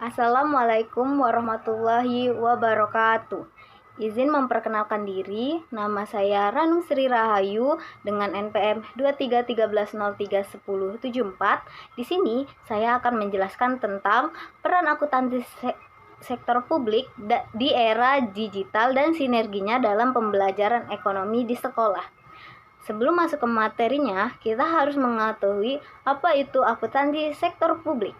Assalamualaikum warahmatullahi wabarakatuh. Izin memperkenalkan diri, nama saya Ranum Sri Rahayu dengan NPM 2313031074. Di sini saya akan menjelaskan tentang peran akuntansi sektor publik di era digital dan sinerginya dalam pembelajaran ekonomi di sekolah. Sebelum masuk ke materinya, kita harus mengetahui apa itu akuntansi sektor publik.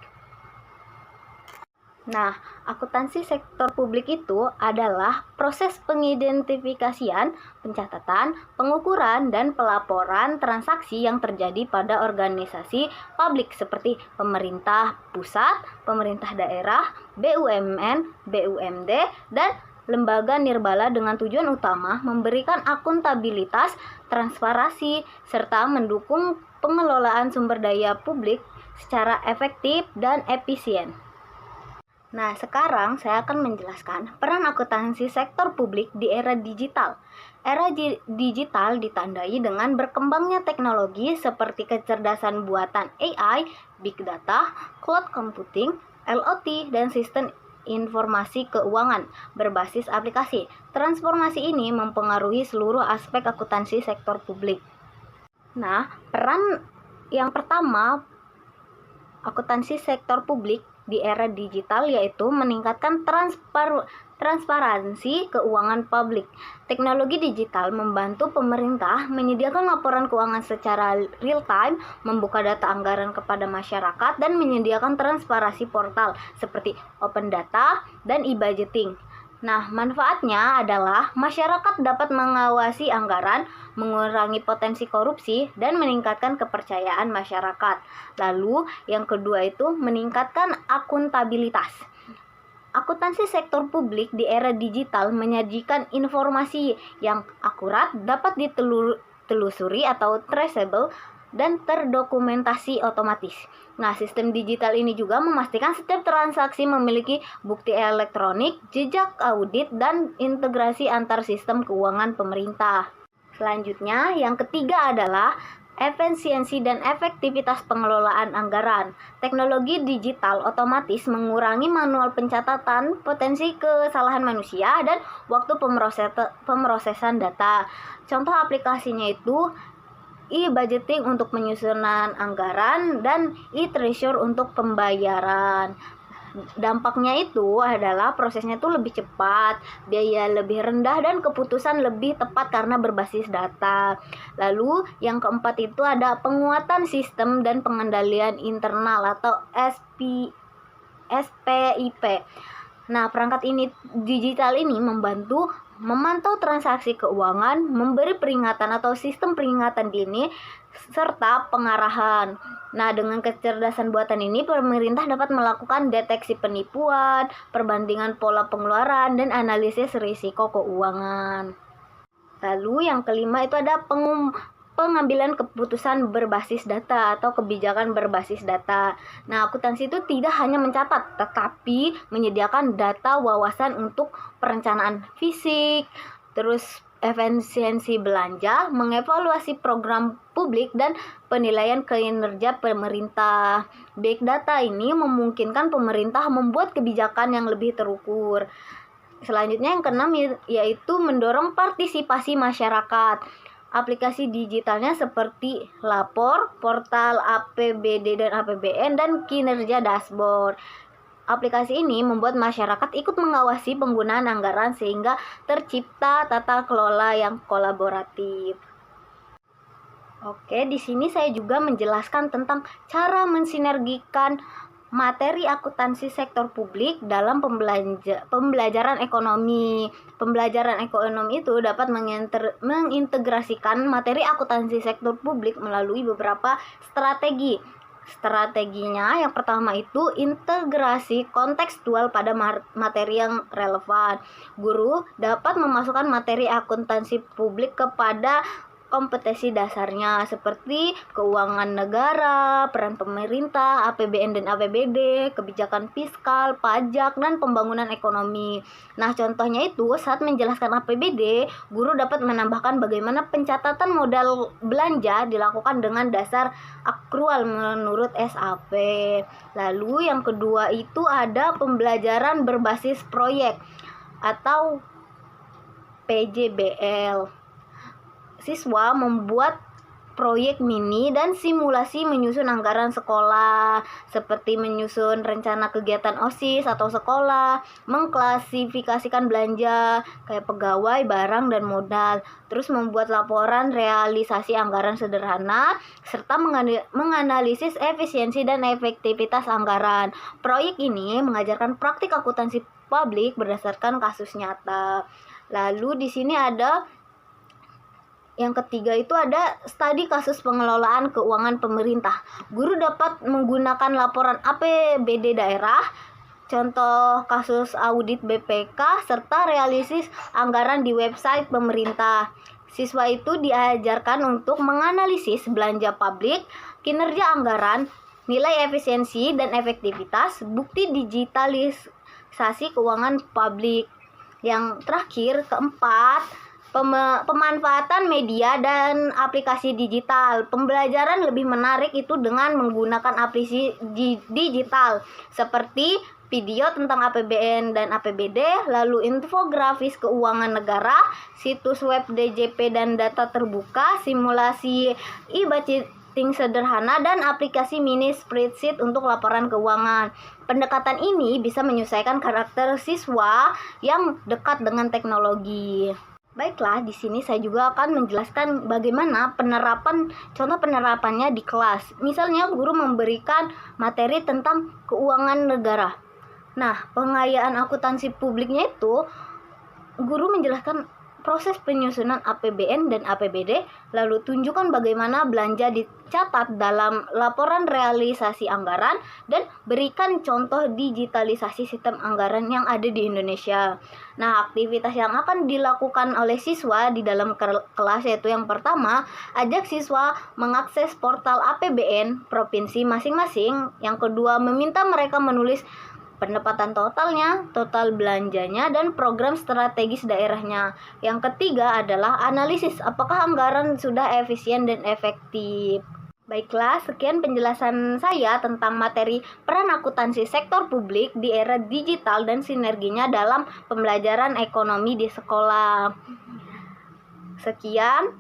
Nah, akuntansi sektor publik itu adalah proses pengidentifikasian, pencatatan, pengukuran, dan pelaporan transaksi yang terjadi pada organisasi publik seperti pemerintah pusat, pemerintah daerah, BUMN, BUMD, dan lembaga nirbala dengan tujuan utama memberikan akuntabilitas, transparansi, serta mendukung pengelolaan sumber daya publik secara efektif dan efisien. Nah, sekarang saya akan menjelaskan peran akuntansi sektor publik di era digital. Era digital ditandai dengan berkembangnya teknologi seperti kecerdasan buatan AI, big data, cloud computing, IoT, dan sistem informasi keuangan berbasis aplikasi. Transformasi ini mempengaruhi seluruh aspek akuntansi sektor publik. Nah, peran yang pertama akuntansi sektor publik di era digital yaitu meningkatkan transparansi keuangan publik. Teknologi digital membantu pemerintah menyediakan laporan keuangan secara real time, membuka data anggaran kepada masyarakat, dan menyediakan transparansi portal seperti Open Data dan e-budgeting. Nah, manfaatnya adalah masyarakat dapat mengawasi anggaran, mengurangi potensi korupsi, dan meningkatkan kepercayaan masyarakat. Lalu, yang kedua itu meningkatkan akuntabilitas. Akuntansi sektor publik di era digital menyajikan informasi yang akurat, dapat ditelusuri atau traceable, dan terdokumentasi otomatis. Nah, sistem digital ini juga memastikan setiap transaksi memiliki bukti elektronik, jejak audit, dan integrasi antar sistem keuangan pemerintah. Selanjutnya, yang ketiga adalah efisiensi dan efektivitas pengelolaan anggaran. Teknologi digital otomatis mengurangi manual pencatatan, potensi kesalahan manusia, dan waktu pemrosesan data. Contoh aplikasinya itu e-budgeting untuk penyusunan anggaran dan e-treasury untuk pembayaran. Dampaknya itu adalah prosesnya itu lebih cepat, biaya lebih rendah, dan keputusan lebih tepat karena berbasis data. Lalu yang keempat itu ada penguatan sistem dan pengendalian internal atau SPIP. Nah, perangkat digital ini membantu memantau transaksi keuangan, memberi peringatan atau sistem peringatan dini, serta pengarahan. Nah, dengan kecerdasan buatan ini, pemerintah dapat melakukan deteksi penipuan, perbandingan pola pengeluaran, dan analisis risiko keuangan. Lalu yang kelima itu ada pengambilan keputusan berbasis data atau kebijakan berbasis data. Nah, akuntansi itu tidak hanya mencatat, tetapi menyediakan data wawasan untuk perencanaan fisik, terus efisiensi belanja, mengevaluasi program publik, dan penilaian kinerja pemerintah. Big data ini memungkinkan pemerintah membuat kebijakan yang lebih terukur. Selanjutnya yang keenam yaitu mendorong partisipasi masyarakat. Aplikasi digitalnya seperti lapor, portal APBD dan APBN, dan kinerja dashboard. Aplikasi ini membuat masyarakat ikut mengawasi penggunaan anggaran sehingga tercipta tata kelola yang kolaboratif. Oke, di sini saya juga menjelaskan tentang cara mensinergikan materi akuntansi sektor publik dalam pembelajaran ekonomi. Pembelajaran ekonomi itu dapat mengintegrasikan materi akuntansi sektor publik melalui beberapa strategi. Strateginya yang pertama itu integrasi kontekstual pada materi yang relevan. Guru dapat memasukkan materi akuntansi publik kepada kompetensi dasarnya seperti keuangan negara, peran pemerintah, APBN dan APBD, kebijakan fiskal, pajak, dan pembangunan ekonomi. Nah, contohnya itu saat menjelaskan APBD, guru dapat menambahkan bagaimana pencatatan modal belanja dilakukan dengan dasar akrual menurut SAP. Lalu yang kedua itu ada pembelajaran berbasis proyek atau PJBL. Siswa membuat proyek mini dan simulasi menyusun anggaran sekolah, seperti menyusun rencana kegiatan OSIS atau sekolah, mengklasifikasikan belanja kayak pegawai, barang, dan modal, terus membuat laporan realisasi anggaran sederhana, serta menganalisis efisiensi dan efektivitas anggaran. Proyek ini mengajarkan praktik akuntansi publik berdasarkan kasus nyata. Lalu di sini ada yang ketiga itu ada studi kasus pengelolaan keuangan pemerintah. Guru dapat menggunakan laporan APBD daerah, contoh kasus audit BPK, serta realisasi anggaran di website pemerintah. Siswa itu diajarkan untuk menganalisis belanja publik, kinerja anggaran, nilai efisiensi dan efektivitas, bukti digitalisasi keuangan publik. Yang terakhir, keempat, pemanfaatan media dan aplikasi digital. Pembelajaran lebih menarik itu dengan menggunakan aplikasi digital seperti video tentang APBN dan APBD, lalu infografis keuangan negara, situs web DJP dan data terbuka, simulasi e-budgeting sederhana, dan aplikasi mini spreadsheet untuk laporan keuangan. Pendekatan ini bisa menyesuaikan karakter siswa yang dekat dengan teknologi. Baiklah, di sini saya juga akan menjelaskan bagaimana contoh penerapannya di kelas. Misalnya, guru memberikan materi tentang keuangan negara. Nah, pengayaan akuntansi publiknya itu, guru menjelaskan proses penyusunan APBN dan APBD, lalu tunjukkan bagaimana belanja dicatat dalam laporan realisasi anggaran, dan berikan contoh digitalisasi sistem anggaran yang ada di Indonesia. Nah, aktivitas yang akan dilakukan oleh siswa di dalam kelas yaitu yang pertama, ajak siswa mengakses portal APBN provinsi masing-masing. Yang kedua, meminta mereka menulis pendapatan totalnya, total belanjanya, dan program strategis daerahnya. Yang ketiga adalah analisis apakah anggaran sudah efisien dan efektif. Baiklah, sekian penjelasan saya tentang materi peran akuntansi sektor publik di era digital dan sinerginya dalam pembelajaran ekonomi di sekolah. Sekian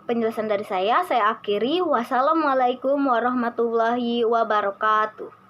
penjelasan dari saya akhiri. Wassalamualaikum warahmatullahi wabarakatuh.